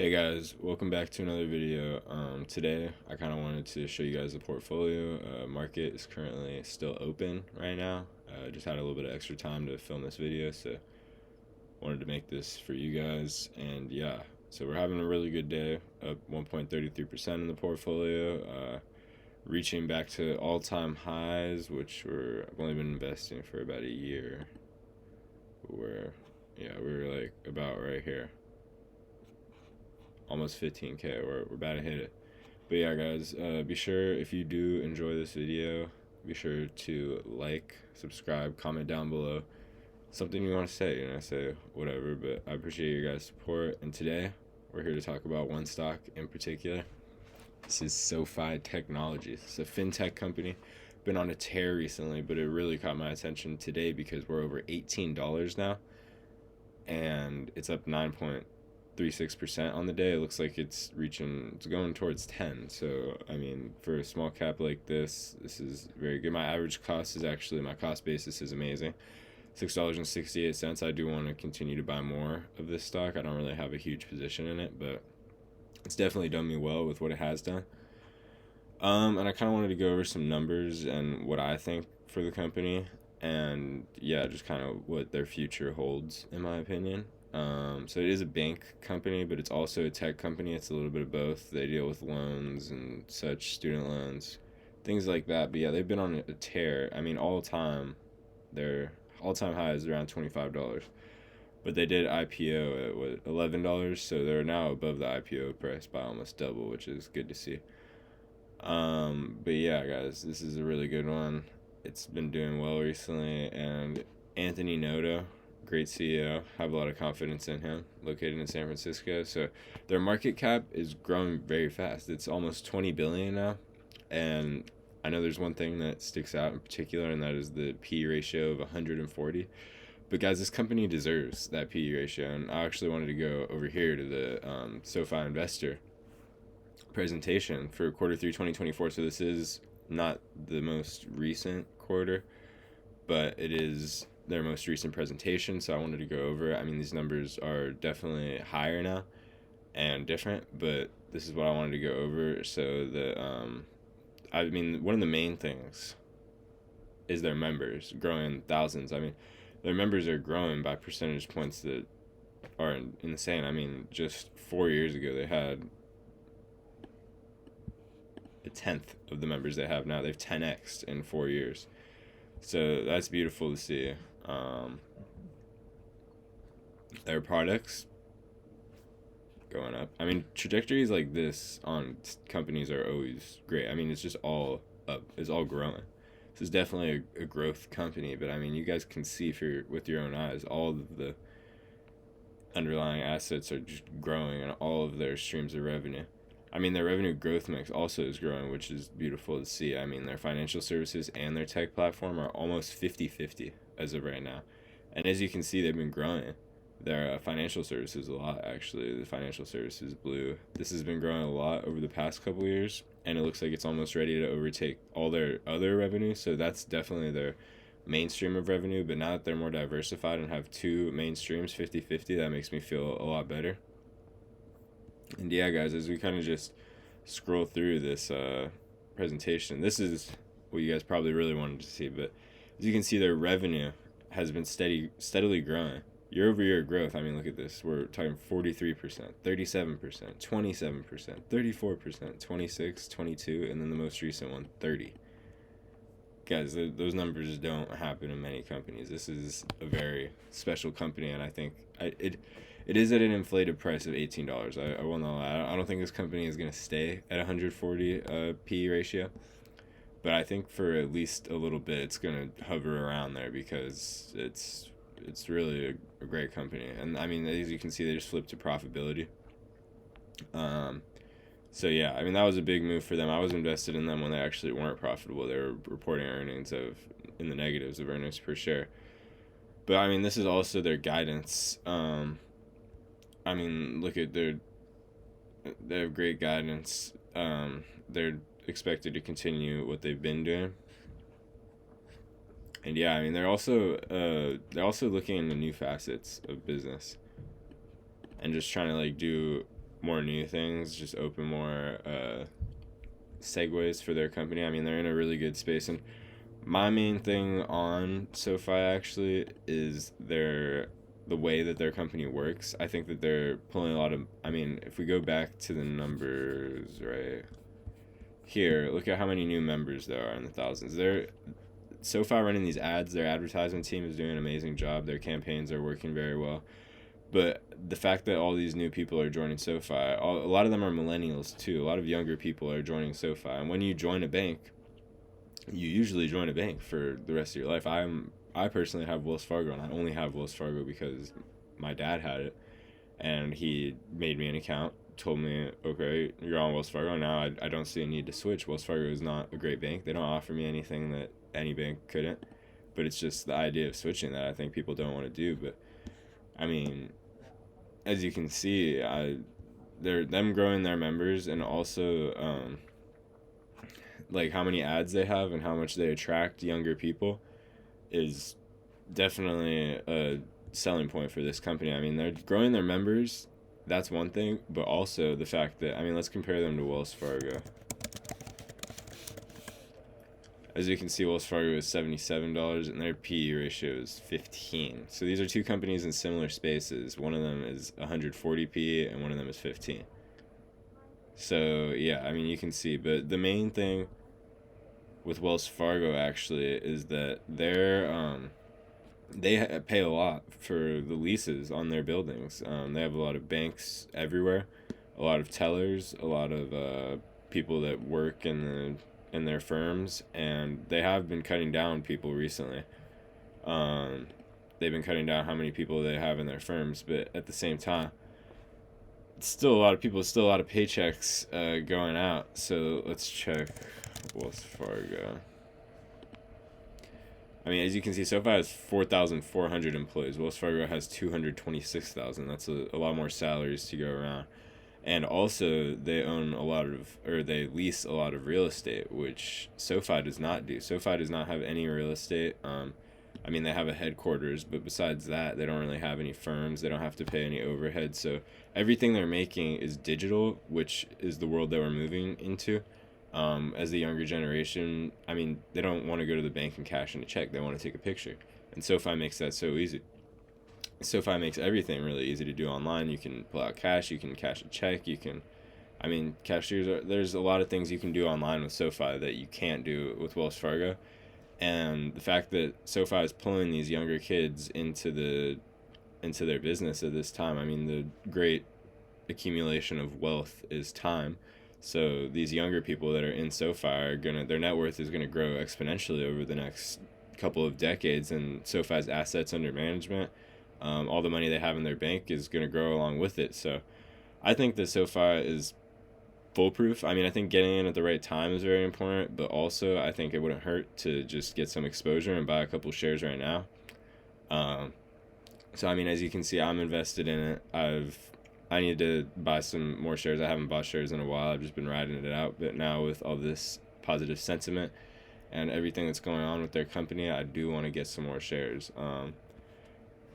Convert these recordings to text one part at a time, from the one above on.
Hey guys, welcome back to another video. Today I kind of wanted to show you guys the portfolio. Market is currently still open right now. Just had a little bit of extra time to film this video, so wanted to make this for you guys. And yeah, so we're having a really good day, up 1.33% in the portfolio, reaching back to all-time highs, which I've only been investing for about a year. Where, yeah, we're like about right here, almost 15K. We're about to hit it. But yeah, guys, be sure if you do enjoy this video, be sure to like, subscribe, comment down below something you want to say. Say whatever. But I appreciate your guys' support. And today we're here to talk about one stock in particular. This is SoFi Technologies. It's a fintech company. Been on a tear recently, but it really caught my attention today because we're over $18 now, and it's up 9.36% on the day. It looks like it's going towards 10. So I mean, for a small cap like this is very good. My cost basis is amazing, $6.68. I do want to continue to buy more of this stock. I don't really have a huge position in it, but it's definitely done me well with what it has done. And I kind of wanted to go over some numbers and what I think for the company, and yeah, just kind of what their future holds, in my opinion. So it is a bank company, but it's also a tech company. It's a little bit of both. They deal with loans and such, student loans, things like that. But yeah, they've been on a tear. I mean, their all-time high is around $25. But they did IPO at what, $11, so they're now above the IPO price by almost double, which is good to see. But yeah, guys, this is a really good one. It's been doing well recently, and Anthony Noto, great CEO, have a lot of confidence in him. Located in San Francisco, so their market cap is growing very fast. It's almost 20 billion now, and I know there's one thing that sticks out in particular, and that is the P/E ratio of 140. But guys, this company deserves that P/E ratio, and I actually wanted to go over here to the SoFi Investor presentation for quarter 3 2024. So this is not the most recent quarter, but it is their most recent presentation, so I wanted to go over it. I mean, these numbers are definitely higher now and different, but this is what I wanted to go over. So I mean, one of the main things is their members growing thousands. I mean, their members are growing by percentage points that are insane. I mean, just 4 years ago they had a tenth of the members they have now. They've 10x'd in 4 years, so that's beautiful to see. Their products going up. I mean, trajectories like this on companies are always great. I mean, it's just all up. It's all growing. This is definitely a growth company, but I mean, you guys can see with your own eyes, all of the underlying assets are just growing, and all of their streams of revenue. I mean, their revenue growth mix also is growing, which is beautiful to see. I mean, their financial services and their tech platform are almost 50-50 as of right now. And as you can see, they've been growing their financial services a lot, actually. The financial services blew. This has been growing a lot over the past couple years, and it looks like it's almost ready to overtake all their other revenue. So that's definitely their mainstream of revenue. But now that they're more diversified and have two mainstreams 50-50, that makes me feel a lot better. And yeah, guys, as we kind of just scroll through this presentation, this is what you guys probably really wanted to see. But as you can see, their revenue has been steadily growing. Year over year growth, I mean, look at this. We're talking 43%, 37%, 27%, 34%, 26, 22, and then the most recent one, 30. Guys, those numbers don't happen in many companies. This is a very special company, and I think it is at an inflated price of $18. I will not lie. I don't think this company is going to stay at 140 P/E ratio, but I think for at least a little bit, it's going to hover around there because it's really a great company. And I mean, as you can see, they just flipped to profitability. So yeah, I mean, that was a big move for them. I was invested in them when they actually weren't profitable. They were reporting earnings in the negatives of earnings per share. But I mean, this is also their guidance. I mean, look at they have great guidance. They're expected to continue what they've been doing. And yeah, I mean, they're also looking into new facets of business and just trying to like do more new things, just open more segues for their company. I mean, they're in a really good space, and my main thing on SoFi actually is the way that their company works. I think that they're pulling a lot of. I mean, if we go back to the numbers right here, look at how many new members there are in the thousands. They're SoFi running these ads. Their advertisement team is doing an amazing job. Their campaigns are working very well. But the fact that all these new people are joining SoFi, a lot of them are millennials too. A lot of younger people are joining SoFi. And when you join a bank, you usually join a bank for the rest of your life. I personally have Wells Fargo, and I only have Wells Fargo because my dad had it, and he made me an account. Told me, okay, you're on Wells Fargo now. I don't see a need to switch. Wells Fargo is not a great bank. They don't offer me anything that any bank couldn't. But it's just the idea of switching that I think people don't want to do. But I mean, as you can see, they're them growing their members, and also like how many ads they have and how much they attract younger people is definitely a selling point for this company. I mean, they're growing their members. That's one thing, but also the fact that, I mean, let's compare them to Wells Fargo. As you can see, Wells Fargo is $77 and their PE ratio is 15. So these are two companies in similar spaces. One of them is 140 PE and one of them is 15. So yeah, I mean, you can see, but the main thing with Wells Fargo actually is that they pay a lot for the leases on their buildings. They have a lot of banks everywhere, a lot of tellers, a lot of people that work in their firms, and they have been cutting down people recently. They've been cutting down how many people they have in their firms, but at the same time, it's still a lot of people, still a lot of paychecks going out. So let's check Wells Fargo. I mean, as you can see, SoFi has 4,400 employees. Wells Fargo has 226,000. That's a lot more salaries to go around. And also, they own a lot of, or they lease a lot of real estate, which SoFi does not do. SoFi does not have any real estate. I mean, they have a headquarters, but besides that, they don't really have any firms. They don't have to pay any overhead. So everything they're making is digital, which is the world that we're moving into. As the younger generation, I mean, they don't want to go to the bank and cash in a check. They want to take a picture. And SoFi makes that so easy. SoFi makes everything really easy to do online. You can pull out cash, you can cash a check, I mean, there's a lot of things you can do online with SoFi that you can't do with Wells Fargo. And the fact that SoFi is pulling these younger kids into their business at this time, I mean, the great accumulation of wealth is time. So these younger people that are in SoFi their net worth is gonna grow exponentially over the next couple of decades, and SoFi's assets under management, all the money they have in their bank is gonna grow along with it. So I think that SoFi is foolproof. I mean, I think getting in at the right time is very important, but also I think it wouldn't hurt to just get some exposure and buy a couple shares right now. Um, so I mean, as you can see, I'm invested in it. I need to buy some more shares. I haven't bought shares in a while. I've just been riding it out. But now with all this positive sentiment and everything that's going on with their company, I do want to get some more shares.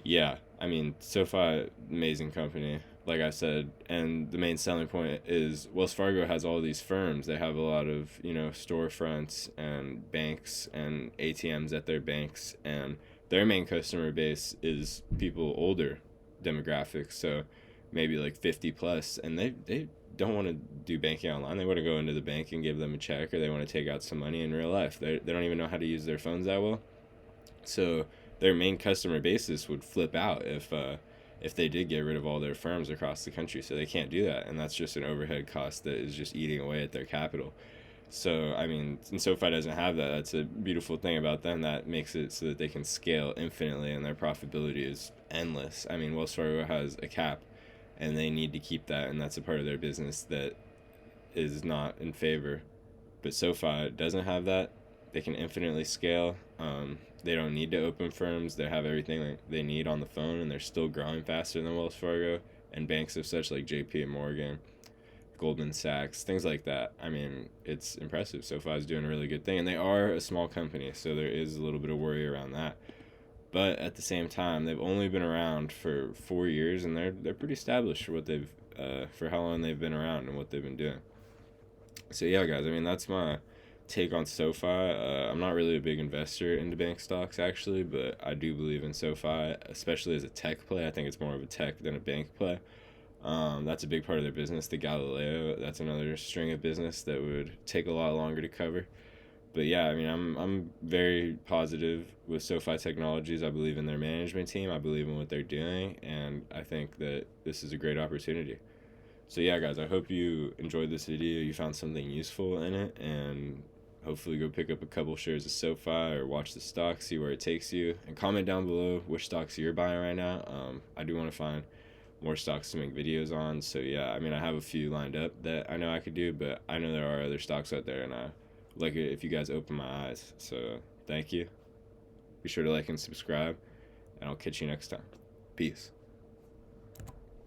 Yeah, I mean, SoFi, amazing company, like I said. And the main selling point is Wells Fargo has all these firms. They have a lot of, storefronts and banks and ATMs at their banks. And their main customer base is people older demographics. So maybe like 50 plus, and they don't want to do banking online. They want to go into the bank and give them a check, or they want to take out some money in real life. They don't even know how to use their phones that well. So their main customer basis would flip out if they did get rid of all their firms across the country. So they can't do that, and that's just an overhead cost that is just eating away at their capital. So I mean, and SoFi doesn't have that. That's a beautiful thing about them. That makes it so that they can scale infinitely, and their profitability is endless. I mean, Wells Fargo has a cap, and they need to keep that, and that's a part of their business that is not in favor. But SoFi doesn't have that. They can infinitely scale. They don't need to open firms. They have everything they need on the phone, and they're still growing faster than Wells Fargo and banks of such like JP Morgan, Goldman Sachs, things like that. I mean, it's impressive. SoFi is doing a really good thing, and they are a small company, so there is a little bit of worry around that. But at the same time, they've only been around for 4 years, and they're pretty established for what they've for how long they've been around and what they've been doing. So yeah, guys, I mean that's my take on SoFi. I'm not really a big investor into bank stocks actually, but I do believe in SoFi, especially as a tech play. I think it's more of a tech than a bank play. That's a big part of their business. The Galileo, that's another string of business that would take a lot longer to cover. But yeah, I mean, I'm very positive with SoFi Technologies. I believe in their management team. I believe in what they're doing, and I think that this is a great opportunity. So yeah, guys, I hope you enjoyed this video. You found something useful in it, and hopefully go pick up a couple shares of SoFi or watch the stock, see where it takes you, and comment down below which stocks you're buying right now. I do want to find more stocks to make videos on. So yeah, I mean, I have a few lined up that I know I could do, but I know there are other stocks out there, and I like it if you guys open my eyes. So thank you. Be sure to like and subscribe, and I'll catch you next time. Peace.